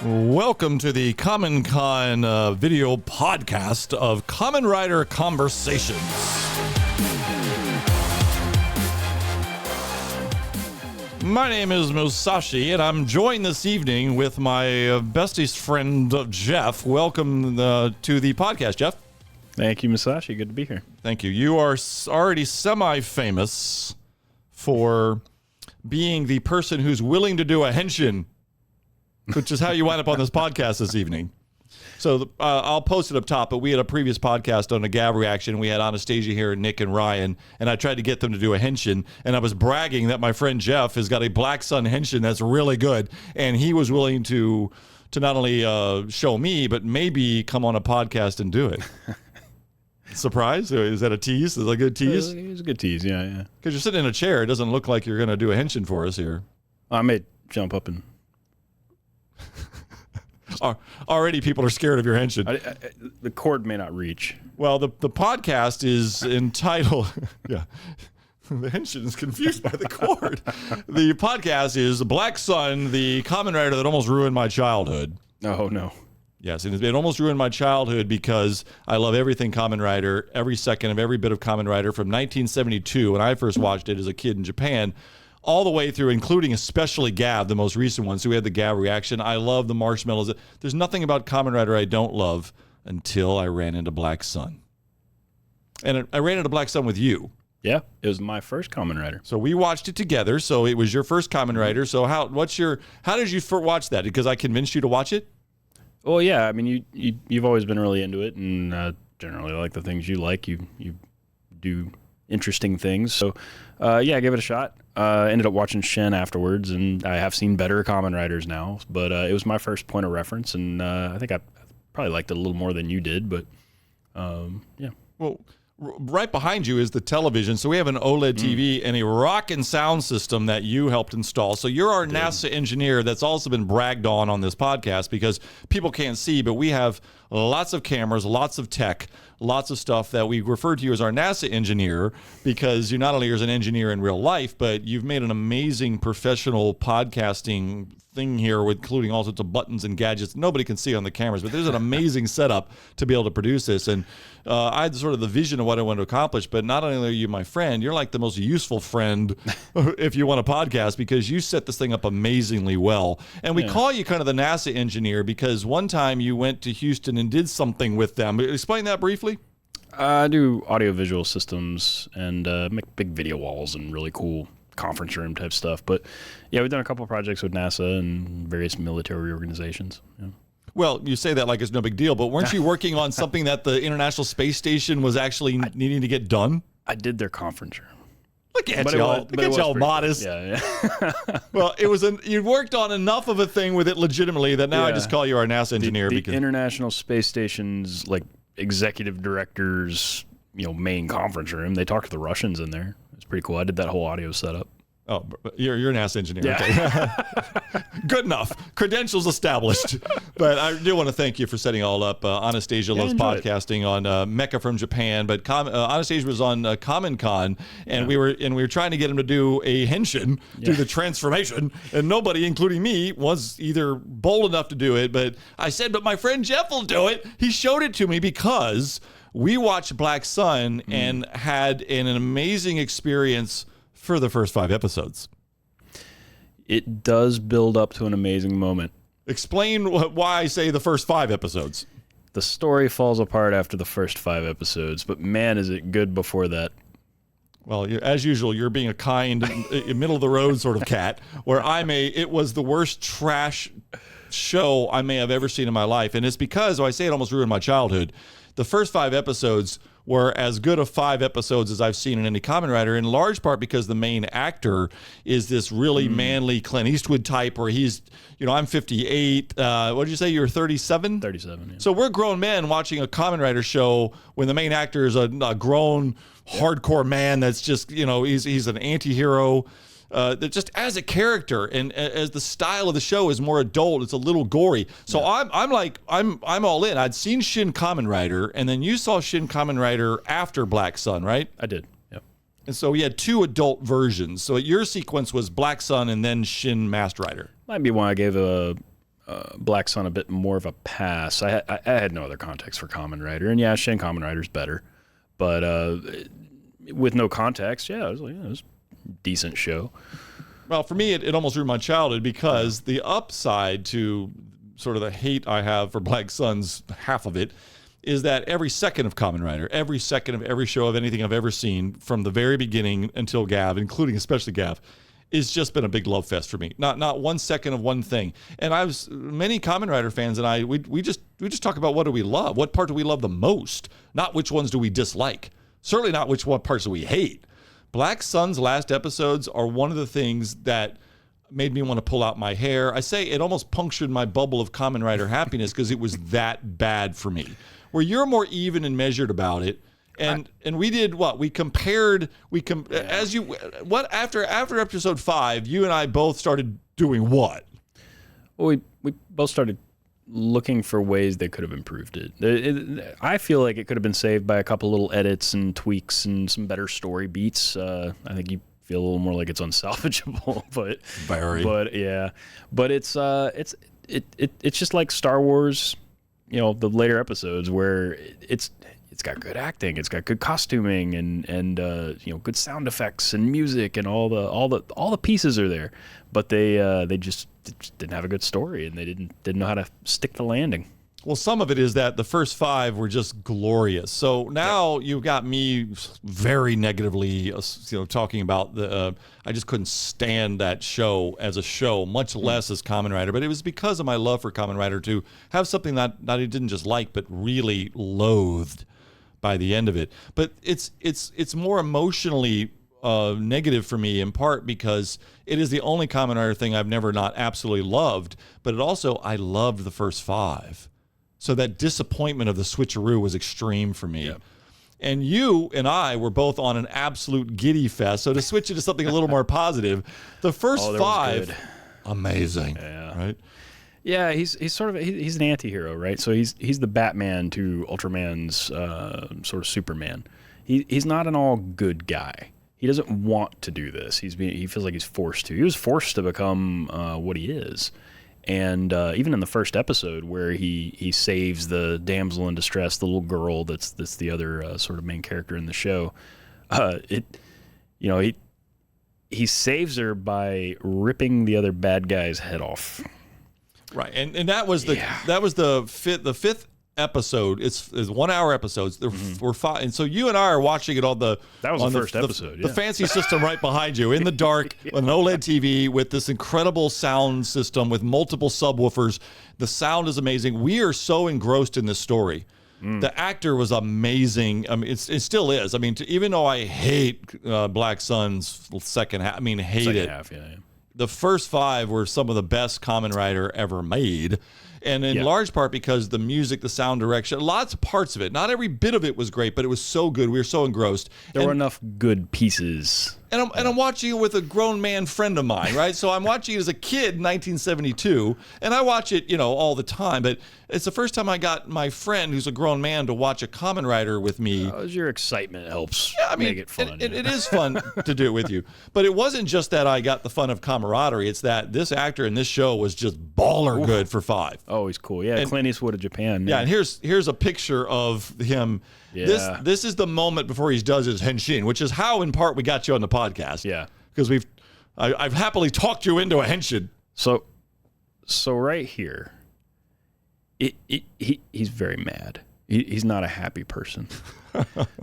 Welcome to the Kamen Con video podcast of Kamen Rider Conversations. My name is Musashi, and I'm joined this evening with my bestest friend, Jeff. Welcome to the podcast, Jeff. Thank you, Musashi. Good to be here. Thank you. You are already semi-famous for being the person who's willing to do a henshin, which is how you wind up on this podcast this evening. So I'll post it up top, but we had a previous podcast on a Gav reaction. We had Anastasia here, and Nick and Ryan, and I tried to get them to do a henshin, and I was bragging that my friend Jeff has got a Black Sun henshin that's really good, and he was willing to not only show me, but maybe come on a podcast and do it. Surprise? Is that a tease? Is that a good tease? It was a good tease, yeah. Because you're sitting in a chair. It doesn't look like you're going to do a henshin for us here. I may jump up and... Already people are scared of your henshin. The cord may not reach. Well, the podcast is entitled... yeah. The henshin is confused by the cord. The podcast is Black Sun, the Kamen Rider that almost ruined my childhood. Oh, no. Yes, and it almost ruined my childhood because I love everything Kamen Rider, every second of every bit of Kamen Rider from 1972 when I first watched it as a kid in Japan, all the way through, including especially Gav, the most recent one. So we had the Gav reaction. I love the marshmallows. There's nothing about Kamen Rider I don't love until I ran into Black Sun. And I ran into Black Sun with you. Yeah, it was my first Kamen Rider. So we watched it together. So it was your first Kamen Rider. So how did you watch that? Because I convinced you to watch it? Well, yeah, I mean, you've always been really into it, and generally like the things you like. You do interesting things. So, I gave it a shot. Ended up watching Shin afterwards, and I have seen better Kamen Riders now. But it was my first point of reference, and I think I probably liked it a little more than you did. But yeah. Well, right behind you is the television. So we have an OLED TV and a rockin' sound system that you helped install. So you're our NASA engineer that's also been bragged on this podcast because people can't see, but we have lots of cameras, lots of tech, lots of stuff that we refer to you as our NASA engineer because you not only are an engineer in real life, but you've made an amazing professional podcasting thing here with including all sorts of buttons and gadgets nobody can see on the cameras, but there's an amazing setup to be able to produce this. And I had sort of the vision of what I want to accomplish, but not only are you my friend, you're like the most useful friend if you want a podcast because you set this thing up amazingly well. And we call you kind of the NASA engineer because one time you went to Houston and did something with them. Explain that briefly. I do audiovisual systems and make big video walls and really cool conference room type stuff. But yeah, we've done a couple of projects with NASA and various military organizations. Yeah. Well, you say that like it's no big deal, but weren't you working on something that the International Space Station was actually needing to get done? I did their conference room. Look at y'all modest. Yeah. Well, you worked on enough of a thing with it legitimately that now I just call you our NASA engineer. The International Space Station's like executive director's main conference room. They talked to the Russians in there. It's pretty cool. I did that whole audio setup. Oh, you're an NASA engineer. Yeah. Okay. Good enough. Credentials established. But I do want to thank you for setting it all up. Anastasia loves podcasting on Mecha from Japan, but Anastasia was on Kamen Con, and we were trying to get him to do a henshin, do the transformation, and nobody, including me, was either bold enough to do it. But I said, but my friend Jeff will do it. He showed it to me because we watched Black Sun and had an amazing experience for the first 5 episodes. It does build up to an amazing moment. Explain why I say the first 5 episodes. The story falls apart after the first 5 episodes, but man, is it good before that. Well, as usual, you're being a kind, middle-of-the-road sort of cat, where it was the worst trash show I may have ever seen in my life. And it's because, I say it almost ruined my childhood, the first 5 episodes were as good of 5 episodes as I've seen in any Kamen Rider, in large part because the main actor is this really manly Clint Eastwood type where he's, I'm 58. What did you say? You're 37? 37, yeah. So we're grown men watching a Kamen Rider show when the main actor is a grown, hardcore man that's just, he's an anti-hero. That just as a character and as the style of the show is more adult, it's a little gory. So I'm all in. I'd seen Shin Kamen Rider, and then you saw Shin Kamen Rider after Black Sun, right? I did. Yep. And so we had 2 adult versions. So your sequence was Black Sun and then Shin Masked Rider. Might be why I gave a Black Sun a bit more of a pass. I had no other context for Kamen Rider, and yeah, Shin Kamen Rider's better, but with no context, yeah, it was a decent show. Well, for me, it almost ruined my childhood because the upside to sort of the hate I have for Black Sun's half of it is that every second of Kamen Rider, every second of every show of anything I've ever seen from the very beginning until Gav, including especially Gav, it's just been a big love fest for me. Not 1 second of one thing. And many Kamen Rider fans and I, we just talk about what do we love? What part do we love the most? Not which ones do we dislike. Certainly not what parts do we hate. Black Sun's last episodes are one of the things that made me want to pull out my hair. I say it almost punctured my bubble of Kamen Rider happiness because it was that bad for me. Where you're more even and measured about it. And we did what? After episode 5, you and I both started doing what? Well, we both started looking for ways they could have improved it. I feel like it could have been saved by a couple little edits and tweaks and some better story beats. I think you feel a little more like it's unsalvageable, but it's just like Star Wars, the later episodes where it's got good acting, it's got good costuming and good sound effects and music and all the pieces are there, but they just didn't have a good story and they didn't know how to stick the landing. Well, some of it is that the first 5 were just glorious. So now you've got me very negatively, talking about I just couldn't stand that show as a show, much less as Kamen Rider. But it was because of my love for Kamen Rider to have something that I didn't just like, but really loathed by the end of it. But it's more emotionally negative for me, in part because it is the only Kamen Rider thing I've never not absolutely loved, but I loved the first 5. So that disappointment of the switcheroo was extreme for me. Yep. And you and I were both on an absolute giddy fest. So to switch it to something a little more positive, the first 5, amazing, right? Yeah, he's sort of he's an anti-hero, right? So he's the Batman to Ultraman's sort of Superman. He's not an all good guy. He doesn't want to do this. He feels like he's forced to. He was forced to become what he is. And even in the first episode where he saves the damsel in distress, the little girl that's the other sort of main character in the show, he saves her by ripping the other bad guy's head off. Right, and that was the fifth episode. It's 1 hour episodes. We're 5, and so you and I are watching it on the first episode. The fancy system right behind you in the dark on an OLED TV with this incredible sound system with multiple subwoofers. The sound is amazing. We are so engrossed in this story. The actor was amazing. I mean, it still is. I mean, even though I hate Black Sun's second half, hate it. Half, yeah. The first 5 were some of the best Kamen Rider ever made. And in large part because the music, the sound direction, lots of parts of it. Not every bit of it was great, but it was so good. We were so engrossed. There were enough good pieces. And I'm watching it with a grown man friend of mine, right? So I'm watching it as a kid in 1972, and I watch it, all the time. But it's the first time I got my friend, who's a grown man, to watch a Kamen Rider with me. Your excitement helps make it fun. It is fun to do it with you. But it wasn't just that I got the fun of camaraderie. It's that this actor in this show was just baller good for 5. Oh, he's cool. Yeah, Clint Eastwood of Japan. Yeah, and here's a picture of him. Yeah. This is the moment before he does his henshin, which is how, in part, we got you on the podcast. Yeah. Because I've happily talked you into a henshin. So right here, he's very mad. He's not a happy person.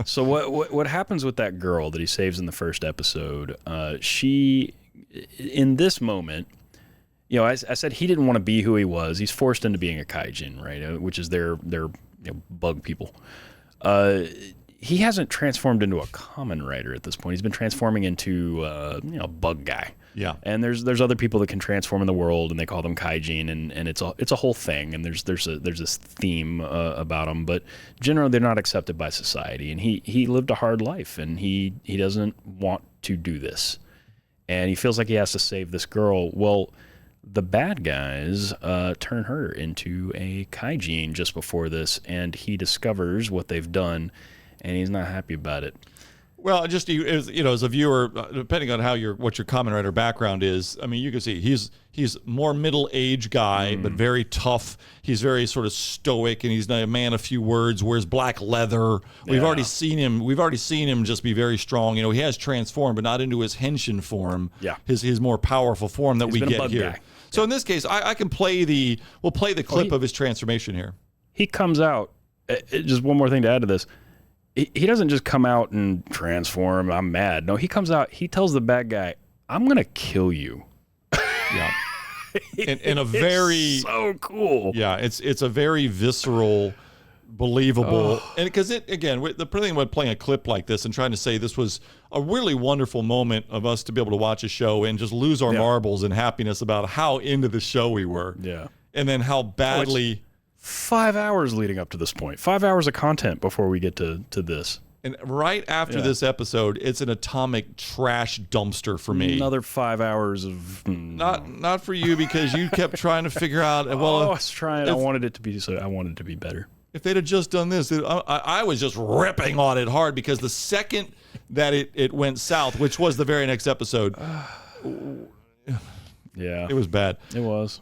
So what happens with that girl that he saves in the first episode? She, in this moment, I said he didn't want to be who he was. He's forced into being a kaijin, right? Which is their bug people. He hasn't transformed into a Kamen Rider at this point. He's been transforming into a bug guy. Yeah. And there's other people that can transform in the world, and they call them kaijin, and it's a whole thing. And there's this theme about them, but generally they're not accepted by society. And he lived a hard life, and he doesn't want to do this, and he feels like he has to save this girl. Well, the bad guys turn her into a kaijin just before this, and he discovers what they've done, and he's not happy about it. Well, just as a viewer, depending on what your Kamen Rider background is, I mean, you can see he's more middle-aged guy, but very tough. He's very sort of stoic, and he's a man of few words. Wears black leather. We've already seen him just be very strong. He has transformed, but not into his Henshin form. Yeah, his more powerful form that we get here. Guy. So in this case, I can we'll play the clip of his transformation here. He comes out. Just one more thing to add to this. He doesn't just come out and transform. I'm mad. No, he comes out. He tells the bad guy, "I'm gonna kill you." Yeah. in a very so cool. Yeah, it's a very visceral, believable, and because the thing about playing a clip like this and trying to say this was a really wonderful moment of us to be able to watch a show and just lose our marbles in happiness about how into the show we were. Yeah, and then how badly. 5 hours leading up to this point. 5 hours of content before we get to this. And right after this episode, it's an atomic trash dumpster for me. Another 5 hours of not for you because you kept trying to figure out. Well, I was trying. I wanted it to be better. If they'd have just done this, I was just ripping on it hard because the second that it went south, which was the very next episode, yeah, it was bad. It was.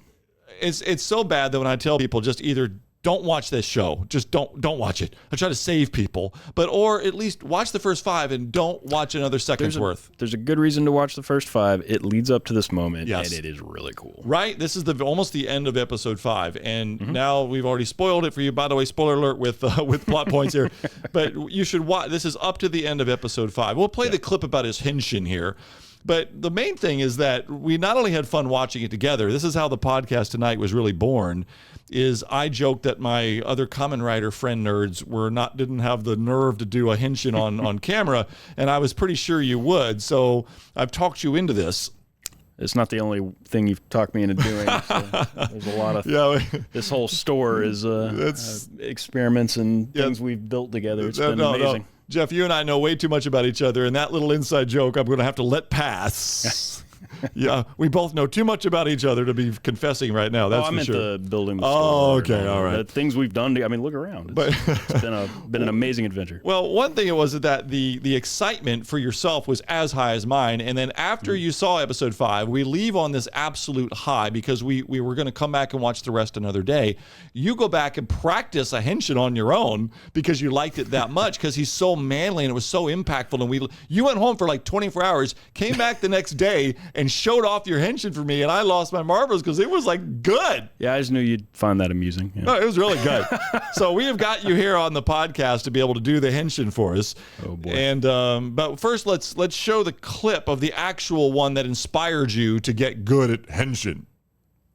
It's so bad that when I tell people just either don't watch this show, just don't watch it. I try to save people, or at least watch the first 5 and don't watch another second's worth. There's a good reason to watch the first 5. It leads up to this moment, yes. and it is really cool. Right? This is almost the end of episode 5, and now we've already spoiled it for you. By the way, spoiler alert with plot points here, but you should watch. This is up to the end of episode 5. We'll play the clip about his Henshin here. But the main thing is that we not only had fun watching it together, this is how the podcast tonight was really born, is I joked that my other Kamen Rider friend nerds didn't have the nerve to do a Henshin on camera, and I was pretty sure you would. So I've talked you into this. It's not the only thing you've talked me into doing. So there's a lot of this whole store is experiments and things we've built together. It's been amazing. No. Jeff, you and I know way too much about each other, and that little inside joke I'm going to have to let pass. Yeah, we both know too much about each other to be confessing right now. That's for sure. I meant the building the store. Oh, okay, all right. The things we've done. Look around. It's been an amazing adventure. Well, one thing it was that the excitement for yourself was as high as mine, and then after you saw episode 5, we leave on this absolute high because we were going to come back and watch the rest another day. You go back and practice a Henshin on your own because you liked it that much because he's so manly and it was so impactful. And you went home for like 24 hours, came back the next day and showed off your Henshin for me, and I lost my marbles because it was like good. Yeah, I just knew you'd find that amusing. Yeah. No, it was really good. So we have got you here on the podcast to be able to do the Henshin for us. Oh boy! And but first, let's show the clip of the actual one that inspired you to get good at Henshin,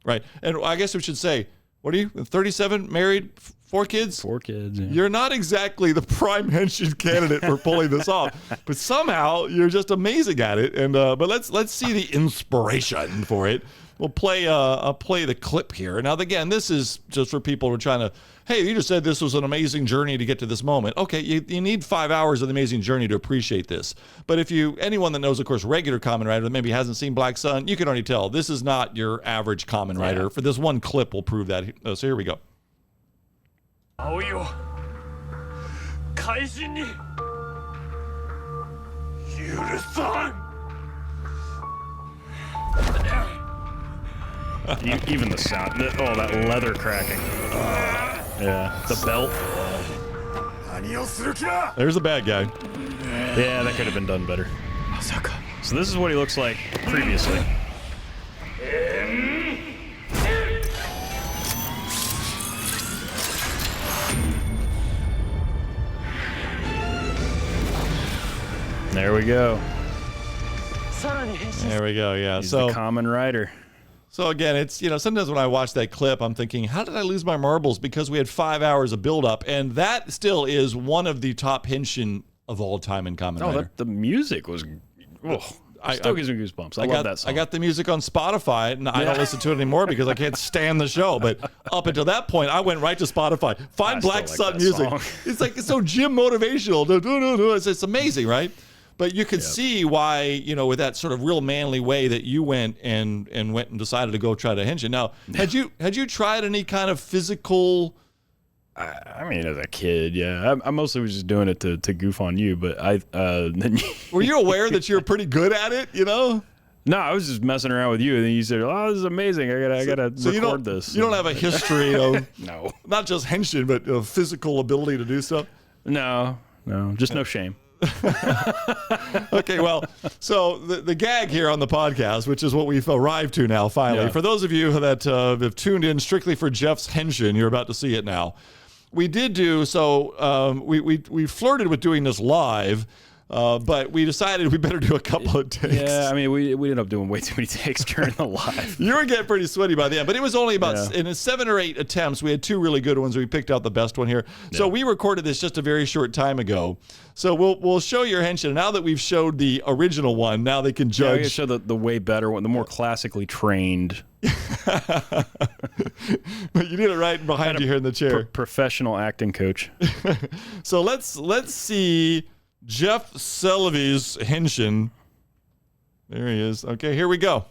right? And I guess we should say, what are you? 37, married, 4 kids? 4 kids. Yeah. You're not exactly the prime Henshin candidate for pulling this off, but somehow you're just amazing at it. And but let's see the inspiration for it. We'll play the clip here. Now again, this is just for people who are trying to. Hey, you just said this was an amazing journey to get to this moment. Okay, you need 5 hours of the amazing journey to appreciate this. But anyone that knows, of course, regular Kamen Rider that maybe hasn't seen Black Sun, you can already tell this is not your average Kamen Rider. Yeah. For this one clip, will prove that. So here we go. 葵を改心に許さん Even the sound, that leather cracking. Yeah, the belt. 何をする気だ There's the bad guy. Yeah, that could have been done better. So this is what he looks like previously. There we go. There we go. Yeah. He's the Kamen Rider. So again, it's, sometimes when I watch that clip, I'm thinking, how did I lose my marbles? Because we had 5 hours of buildup, and that still is one of the top Henshin of all time in Kamen Rider. The music was, still gives me goosebumps. I love that song. I got the music on Spotify, and I don't listen to it anymore because I can't stand the show. But up until that point, I went right to Spotify. Find Black Sun music. It's so gym motivational. It's amazing, right? But you could see why, with that sort of real manly way that you went and decided to go try to Henshin. Now, had you tried any kind of physical I mean, as a kid, yeah. I mostly was just doing it to goof on you, but then Were you aware that you're pretty good at it, you know? No, I was just messing around with you, and then you said, "Oh, this is amazing! I gotta record this." You don't have a history of No, not just henshin, but physical ability to do stuff. no, just no shame. Okay, well, so the gag here on the podcast, which is what we've arrived to now, finally. Yeah. For those of you that have tuned in strictly for Jeff's henshin, you're about to see it now. We did do so. We flirted with doing this live. But we decided we better do a couple of takes. Yeah, I mean, we ended up doing way too many takes during the live. You were getting pretty sweaty by the end, but it was only about in 7 or 8 attempts. We had 2 really good ones. We picked out the best one here. So we recorded this just a very short time ago. So we'll show your henshin. Now that we've showed the original one, now they can judge. Yeah, we can show the way better one, the more classically trained. But you did it right behind you here in the chair. Professional acting coach. So let's see Jeff Sellevy's henshin. There he is. Okay, here we go.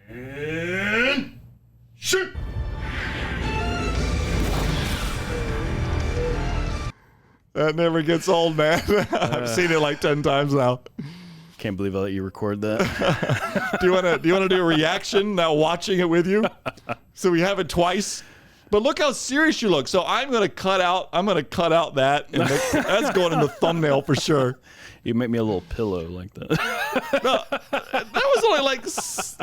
And shoot! That never gets old, man. I've seen it like 10 times now. Can't believe I let you record that. Do you want to do a reaction now watching it with you? So we have it twice. But look how serious you look. So I'm gonna cut out that, and that's going in the thumbnail for sure. You make me a little pillow like that. No, that was only like,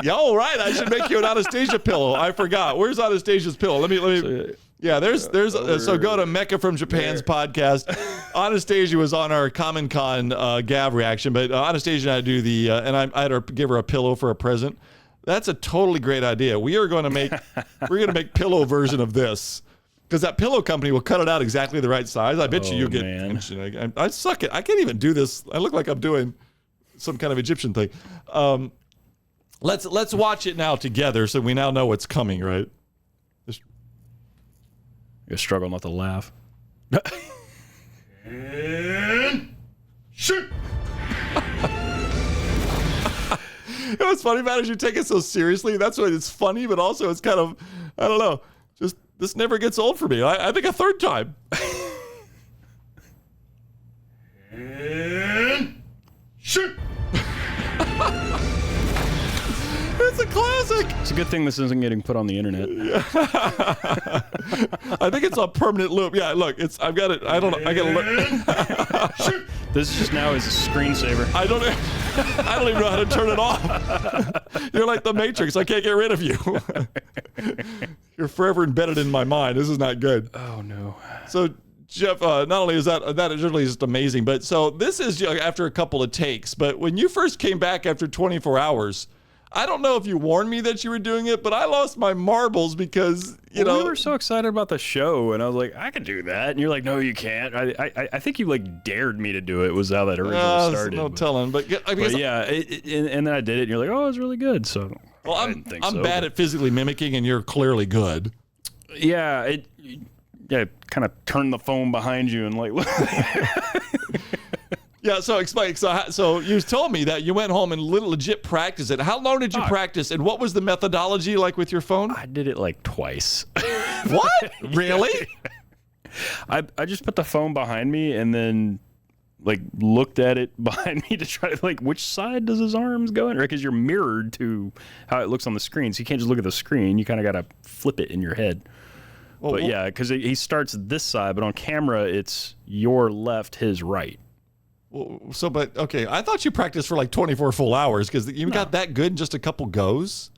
yeah, all right. I should make you an Anastasia pillow. I forgot. Where's Anastasia's pillow? Let me. Yeah, there's. So go to Mecca from Japan's podcast. Anastasia was on our Kamen Con Gav reaction, but Anastasia and I do the, and I had to give her a pillow for a present. That's a totally great idea. We're going to make pillow version of this, because that pillow company will cut it out exactly the right size. I bet you'll get. Man. I suck it. I can't even do this. I look like I'm doing some kind of Egyptian thing. Let's watch it now together, so we now know what's coming. Right. You struggle not to laugh. And shoot! You know what's funny about it is you take it so seriously. That's why it's funny, but also it's kind of, I don't know. Just this never gets old for me. I think a third time. And shoot! It's a classic. It's a good thing this isn't getting put on the internet. I think it's on permanent loop. Yeah, look, I've got it. I don't know. I got to look. This just now is a screensaver. I don't even know how to turn it off. You're like the Matrix. I can't get rid of you. You're forever embedded in my mind. This is not good. Oh no. So Jeff, not only is that is really just amazing, but so this is after a couple of takes. But when you first came back after 24 hours, I don't know if you warned me that you were doing it, but I lost my marbles because you know we were so excited about the show, and I was like, I can do that, and you're like, no, you can't. I think you like dared me to do it. Was how that originally started. No telling, but yeah, and then I did it, and you're like, oh, it's really good. So well, I'm bad at physically mimicking, and you're clearly good. Yeah, kind of turn the phone behind you and like. Yeah, so explain. So you told me that you went home and legit practiced it. How long did you practice, and what was the methodology like with your phone? I did it like twice. What? Really? I just put the phone behind me and then like looked at it behind me to try to like which side does his arms go in, right? Because you're mirrored to how it looks on the screen, so you can't just look at the screen. You kind of got to flip it in your head. But yeah, because he starts this side, but on camera it's your left, his right. So, but okay, I thought you practiced for like 24 full hours because you got that good in just a couple goes.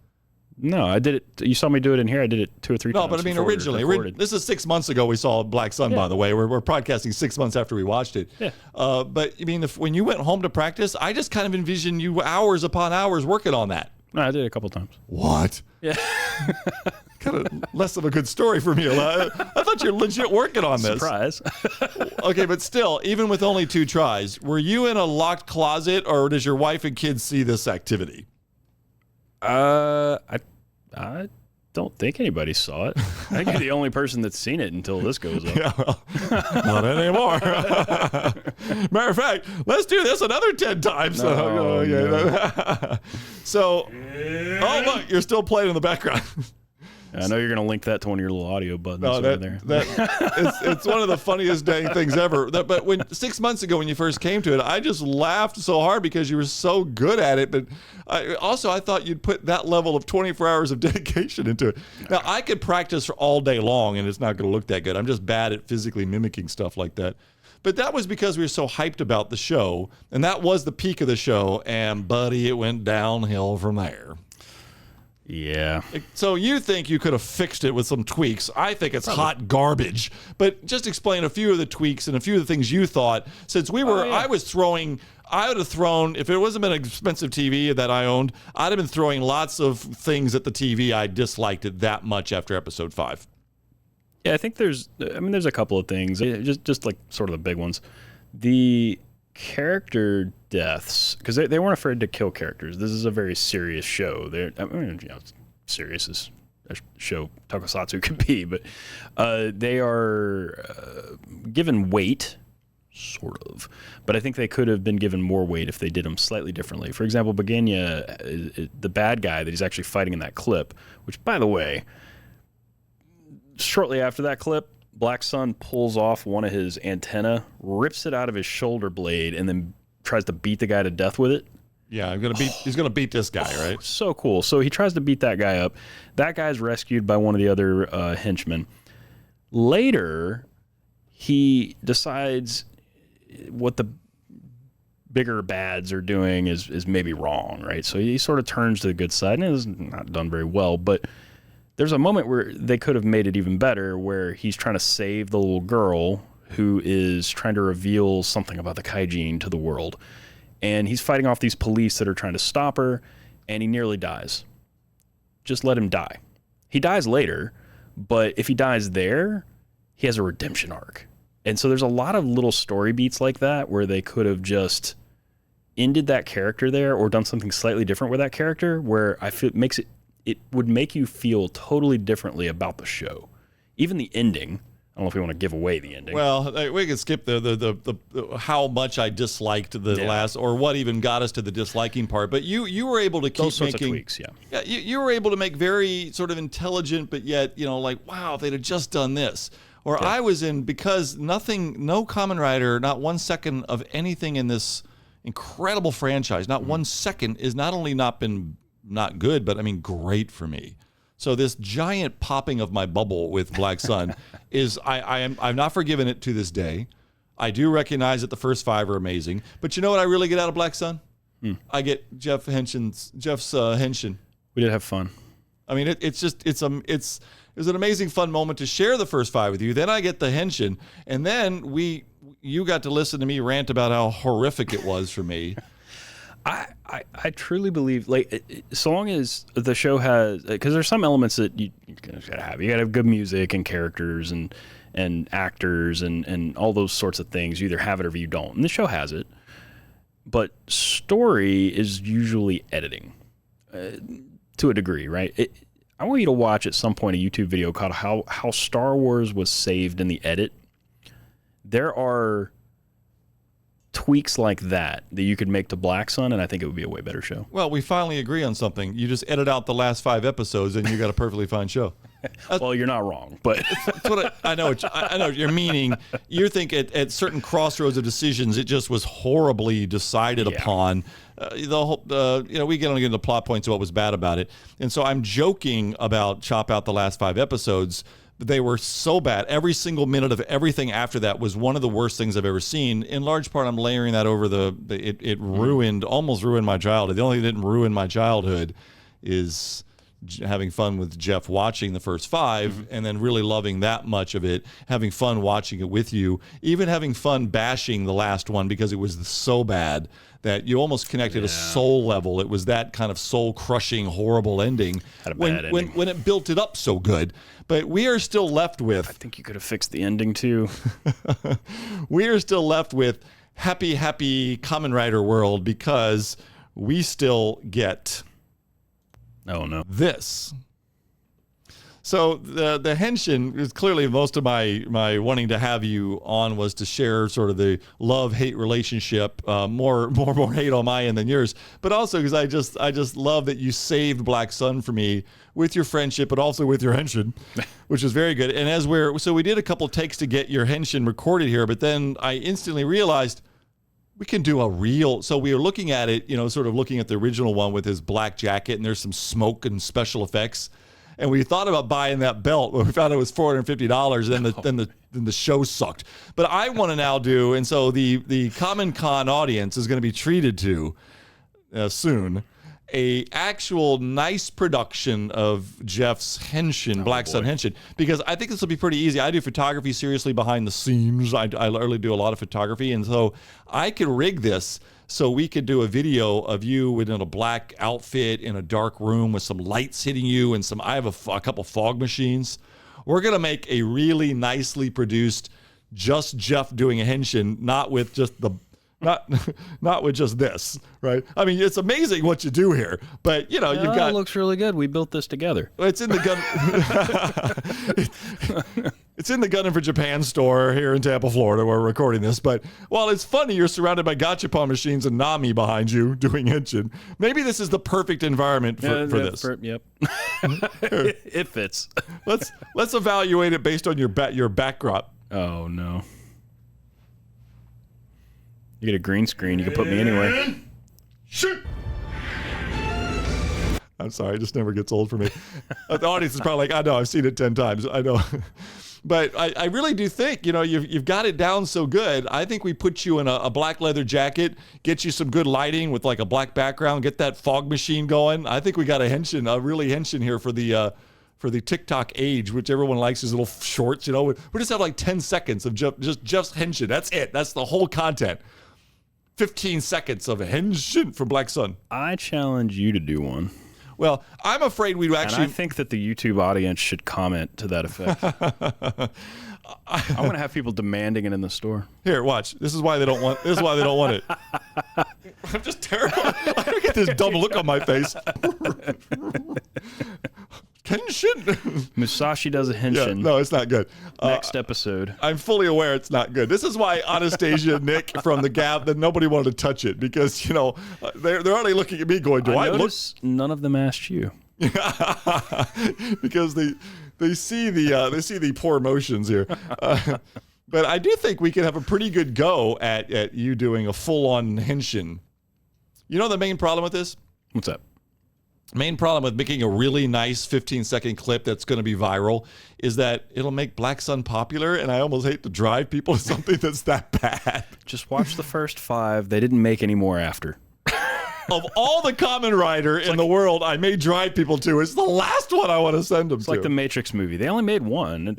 No, I did it. You saw me do it in here. I did it 2 or 3 times. No, but I mean, originally, this is 6 months ago. We saw Black Sun, by the way. We're podcasting 6 months after we watched it. Yeah. But I mean, when you went home to practice, I just kind of envisioned you hours upon hours working on that. No, I did it a couple times. What? Yeah. Kind of less of a good story for me. I thought you were legit working on this. Surprise. Okay, but still, even with only 2 tries, were you in a locked closet, or does your wife and kids see this activity? I don't think anybody saw it. I think you're the only person that's seen it until this goes up. Yeah, well, not anymore. Matter of fact, let's do this another 10 times. No, no. So, oh, look, you're still playing in the background. I know you're going to link that to one of your little audio buttons No, over there. It's one of the funniest dang things ever. But when 6 months ago, when you first came to it, I just laughed so hard because you were so good at it. But I thought you'd put that level of 24 hours of dedication into it. Now, I could practice all day long, and it's not going to look that good. I'm just bad at physically mimicking stuff like that. But that was because we were so hyped about the show, and that was the peak of the show. And, buddy, it went downhill from there. Yeah. So you think you could have fixed it with some tweaks. I think it's hot garbage. But just explain a few of the tweaks and a few of the things you thought. Since we were, I would have thrown, if it wasn't been an expensive TV that I owned, I'd have been throwing lots of things at the TV. I disliked it that much after episode 5. Yeah, I think there's a couple of things, just like sort of the big ones. The character deaths, because they weren't afraid to kill characters. This is a very serious show. Serious as a show tokusatsu could be, but they are given weight, sort of. But I think they could have been given more weight if they did them slightly differently. For example, Begenya, the bad guy that he's actually fighting in that clip, which, by the way, shortly after that clip, Black Sun pulls off one of his antenna, rips it out of his shoulder blade, and then tries to beat the guy to death with it. Yeah, he's gonna beat this guy, right? So cool. So he tries to beat that guy up. That guy's rescued by one of the other henchmen. Later, he decides what the bigger bads are doing is maybe wrong, right? So he sort of turns to the good side, and it is not done very well, but there's a moment where they could have made it even better, where he's trying to save the little girl who is trying to reveal something about the Kaijin to the world. And he's fighting off these police that are trying to stop her, and he nearly dies. Just let him die. He dies later, but if he dies there, he has a redemption arc. And so there's a lot of little story beats like that where they could have just ended that character there or done something slightly different with that character, where I feel it would make you feel totally differently about the show. Even the ending. I don't know if we want to give away the ending. Well, we could skip the how much I disliked the last, or what even got us to the disliking part. But you were able to keep those sorts making of tweaks, yeah. You were able to make very sort of intelligent, but yet like, wow, if they'd have just done this. Or I was in, because no Kamen Rider, not 1 second of anything in this incredible franchise, not 1 second, is not only not been not good, but I mean great for me. So this giant popping of my bubble with Black Sun is I've not forgiven it to this day. I do recognize that the first 5 are amazing, but you know what I really get out of Black Sun? I get Jeff's Henshin. We did have fun. I mean, it was an amazing fun moment to share the first 5 with you. Then I get the Henshin, and then you got to listen to me rant about how horrific it was for me. I truly believe, like, so long as the show has, because there's some elements that you gotta have. You gotta have good music and characters and actors and all those sorts of things. You either have it or you don't. And the show has it. But story is usually editing to a degree, right? I want you to watch at some point a YouTube video called How Star Wars Was Saved in the Edit. There are tweaks like that you could make to Black Sun, and I think it would be a way better show. Well, we finally agree on something. You just edit out the last 5 episodes, and you got a perfectly fine show. Well, you're not wrong, but that's what I know. I know what you're meaning. You think at certain crossroads of decisions, it just was horribly decided upon. The whole, we get into plot points of what was bad about it, and so I'm joking about chop out the last 5 episodes. They were so bad. Every single minute of everything after that was one of the worst things I've ever seen. In large part, I'm layering that over it almost ruined my childhood. The only thing that didn't ruin my childhood is having fun with Jeff watching the first 5 and then really loving that much of it, having fun watching it with you, even having fun bashing the last one because it was so bad that you almost connected a soul level. It was that kind of soul-crushing, horrible ending, Had a bad ending. When it built it up so good. But we are still left with... I think you could have fixed the ending, too. We are still left with happy Kamen Rider world because we still get... Oh, no. This. So the Henshin is clearly most of my wanting to have you on was to share sort of the love-hate relationship, more hate on my end than yours, but also because I just love that you saved Black Sun for me with your friendship, but also with your Henshin, which is very good. And so we did a couple takes to get your Henshin recorded here, but then I instantly realized we can do a real. So we were looking at it, sort of looking at the original one with his black jacket, and there's some smoke and special effects. And we thought about buying that belt, but we found it was $450. Then the show sucked. But I want to now do, and so the Kamen Con audience is going to be treated to soon a actual nice production of Jeff's Henshin, Black Sun Henshin, because I think this will be pretty easy. I do photography seriously behind the scenes. I literally do a lot of photography, and so I could rig this so we could do a video of you within a black outfit in a dark room with some lights hitting you and I have a couple fog machines. We're going to make a really nicely produced just Jeff doing a Henshin, not with just not with just this, right? I mean, it's amazing what you do here, but you've got. It looks really good. We built this together. It's in the gun. It's in the Gunnin' for Japan store here in Tampa, Florida, where we're recording this. But while it's funny, you're surrounded by gachapon machines and Nami behind you doing Henshin. Maybe this is the perfect environment for this. Yep, it fits. Let's evaluate it based on your backdrop. Oh no. You get a green screen, you can put me anywhere. Shoot! I'm sorry, it just never gets old for me. The audience is probably like, I know, I've seen it 10 times. I know. But I really do think, you've got it down so good. I think we put you in a black leather jacket, get you some good lighting with like a black background, get that fog machine going. I think we got a really Henshin here for the TikTok age, which everyone likes his little shorts. We just have like 10 seconds of just Henshin. That's it. That's the whole content. 15 seconds of a Henshin from Black Sun. I challenge you to do one. Well, I'm afraid we'd actually. And I think that the YouTube audience should comment to that effect. I want to have people demanding it in the store. Here, watch. This is why they don't want. This is why they don't want it. I'm just terrible. I get this dumb look on my face. Henshin. Musashi does a Henshin. Yeah, no, it's not good. Next episode. I'm fully aware it's not good. This is why Anastasia, Nick from the Gap, that nobody wanted to touch it because they're already looking at me going, "Do I look?" None of them asked you. Because they see the poor motions here. But I do think we can have a pretty good go at you doing a full-on Henshin. You know the main problem with this? What's that? Main problem with making a really nice 15-second clip that's going to be viral is that it'll make Black Sun popular, and I almost hate to drive people to something that's that bad. Just watch the first 5. They didn't make any more after. Of all the Kamen Rider in the world I may drive people to, it's the last one I want to send them to. It's like the Matrix movie. They only made one.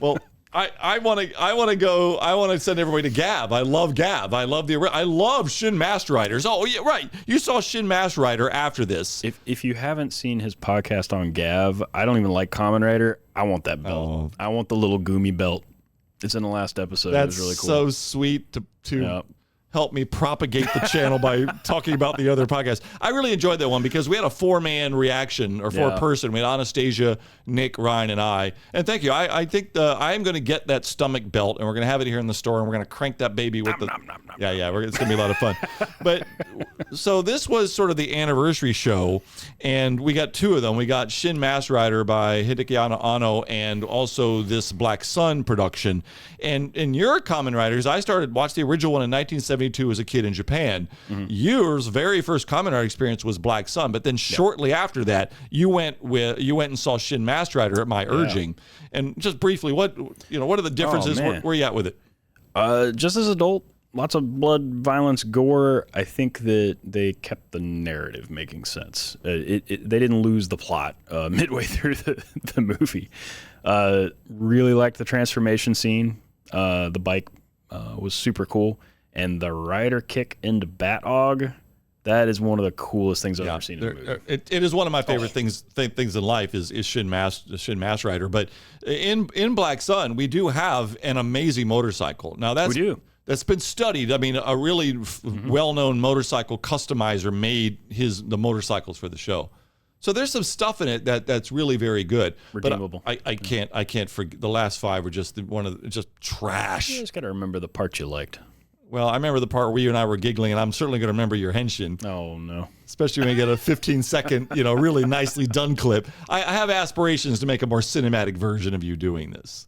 Well, I want to send everybody to Gab. I love Gab. I love Shin Master Riders. Oh yeah, right. You saw Shin Master Rider after this. If you haven't seen his podcast on Gav, I don't even like Kamen Rider. I want that belt. Oh. I want the little Gumi belt. It's in the last episode. That's it was really cool. so sweet to help me propagate the channel by talking about the other podcast. I really enjoyed that one because we had a 4-man reaction or 4-person. We had Anastasia, Nick, Ryan, and I. And thank you. I think I am going to get that stomach belt, and we're going to have it here in the store, and we're going to crank that baby with it's going to be a lot of fun. But so this was sort of the anniversary show, and we got 2 of them. We got Shin Master Rider by Hideki Anno and also this Black Sun production. And in your Kamen Riders, I watched the original one in 1972 as a kid in Japan. Mm-hmm. Yours very first Kamen Rider experience was Black Sun, but then shortly after that, you went and saw Shin Master Rider at my urging. And just briefly, what are the differences? Where are you at with it? Just as adult, lots of blood, violence, gore. I think that they kept the narrative making sense. They didn't lose the plot midway through the movie. Really liked the transformation scene. The bike was super cool. And the rider kick into Bat-Og, that is one of the coolest things I've ever seen in a movie. It is one of my favorite things in life is Shin Master Rider. But in Black Sun, we do have an amazing motorcycle. Now that's been studied. I mean, a really well-known motorcycle customizer made the motorcycles for the show. So there's some stuff in it that's really very good. Redeemable. But I can't forget the last 5 were just just trash. You just got to remember the parts you liked. Well, I remember the part where you and I were giggling, and I'm certainly going to remember your henshin. Oh no! Especially when you get a 15-second, really nicely done clip. I have aspirations to make a more cinematic version of you doing this.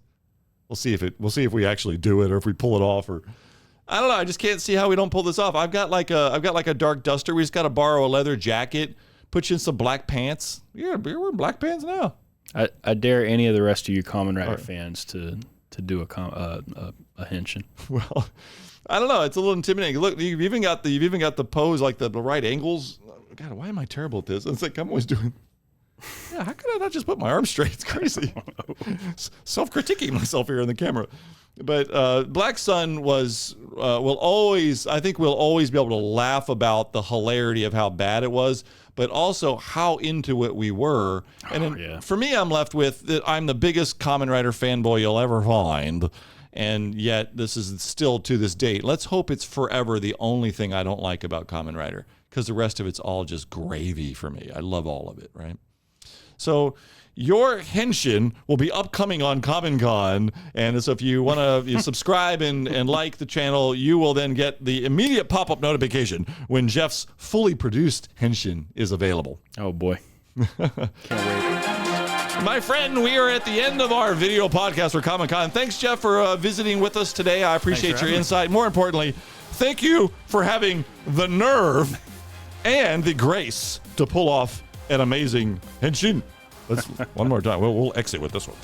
We'll see if we actually do it or if we pull it off, or I don't know. I just can't see how we don't pull this off. I've got like a dark duster. We just got to borrow a leather jacket, put you in some black pants. You're wearing black pants now. I dare any of the rest of you Kamen Rider fans to do a henshin. Well, I don't know. It's a little intimidating. Look, you've even got the pose, like the right angles. God, why am I terrible at this? It's like I'm always doing. Yeah, how could I not just put my arms straight? It's crazy. Self-critiquing myself here in the camera. But Black Sun will always be able to laugh about the hilarity of how bad it was, but also how into it we were. And for me, I'm left with that I'm the biggest Kamen Rider fanboy you'll ever find. And yet this is still to this date. Let's hope it's forever the only thing I don't like about Kamen Rider, because the rest of it's all just gravy for me. I love all of it, right? So your henshin will be upcoming on Kamen Con, and so if you want to subscribe and like the channel, you will then get the immediate pop-up notification when Jeff's fully produced henshin is available. Oh boy. Can't wait. My friend, we are at the end of our video podcast for Kamen Con. Thanks, Jeff, for visiting with us today. I appreciate your insight. More importantly, thank you for having the nerve and the grace to pull off an amazing henshin. Let's one more time. We'll exit with this one.